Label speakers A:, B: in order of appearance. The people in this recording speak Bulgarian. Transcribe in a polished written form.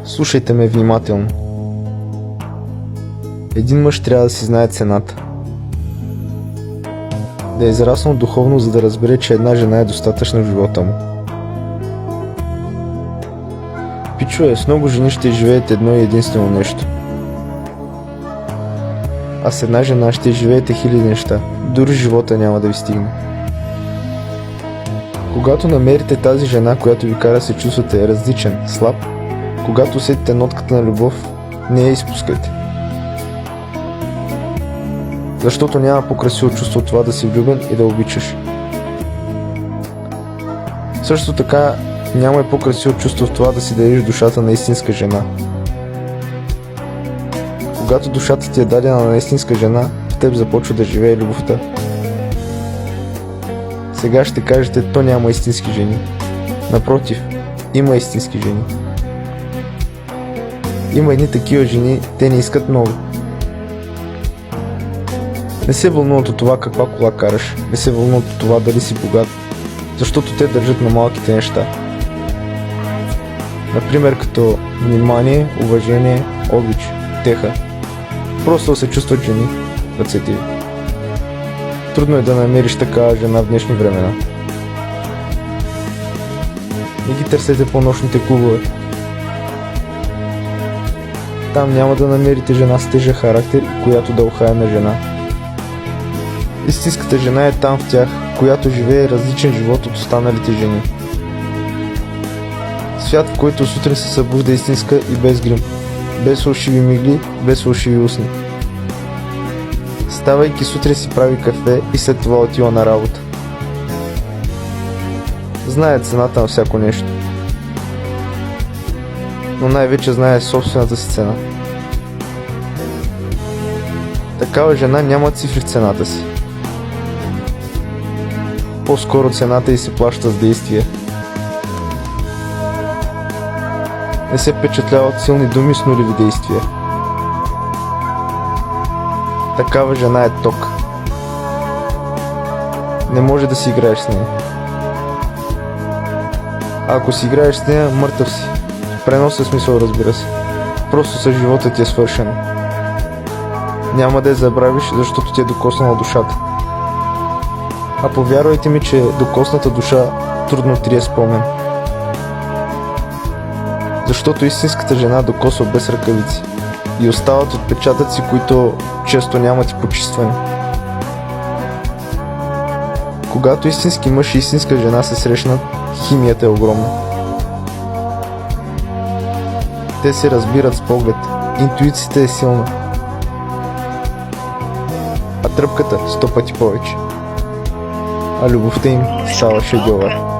A: Слушайте ме внимателно. Един мъж трябва да си знае цената. Да е израснал духовно, за да разбере, че една жена е достатъчна в живота му. Пичове, с много жени ще живеете едно и единствено нещо. А с една жена ще живеете хиляди неща. Дори живота няма да ви стигне. Когато намерите тази жена, която ви кара се чувствате различен, слаб, когато усетите нотката на любов, не я изпускайте. Защото няма по-красиво чувство от това да си влюбен и да обичаш. Също така няма и по-красиво чувство в това да си дариш душата на истинска жена. Когато душата ти е дадена на истинска жена, в теб започва да живее любовта. Сега ще кажете, то няма истински жени. Напротив, има истински жени. Има едни такива жени, те не искат много. Не се вълнуват от това каква кола караш, не се вълнуват от това дали си богат, защото те държат на малките неща. Например като внимание, уважение, обич, теха. Просто да се чувстват жени в ръцете ви. Трудно е да намериш такава жена в днешни времена. Не ги търсете по нощните клубове. Там няма да намерите жена с тежък характер, която да ухае на жена. Истинската жена е там в тях, която живее различен живот от останалите жени. Свят, в който сутрин се събужда истинска и без грим, без фалшиви мигли, без фалшиви устни. Ставайки сутрин си прави кафе и след това отива на работа. Знае цената на всяко нещо. Но най-вече знае собствената си цена. Такава жена няма цифри в цената си. По-скоро цената й се плаща с действие. Не се впечатлява от силни думи с нулеви действия. Такава жена е ток. Не може да си играеш с нея. А ако си играеш с нея, мъртъв си. В преносен смисъл, разбира се. Просто с живота ти е свършено. Няма да я забравиш, защото ти е докоснала душата. А повярвайте ми, че докосната душа трудно трие спомен. Защото истинската жена докосва без ръкавици и остават отпечатъци, които често нямат и почистване. Когато истински мъж и истинска жена се срещнат, химията е огромна. Те се разбират с поглед, интуицията е силна, а тръпката 100 пъти повече. А любовта им става шедьовър.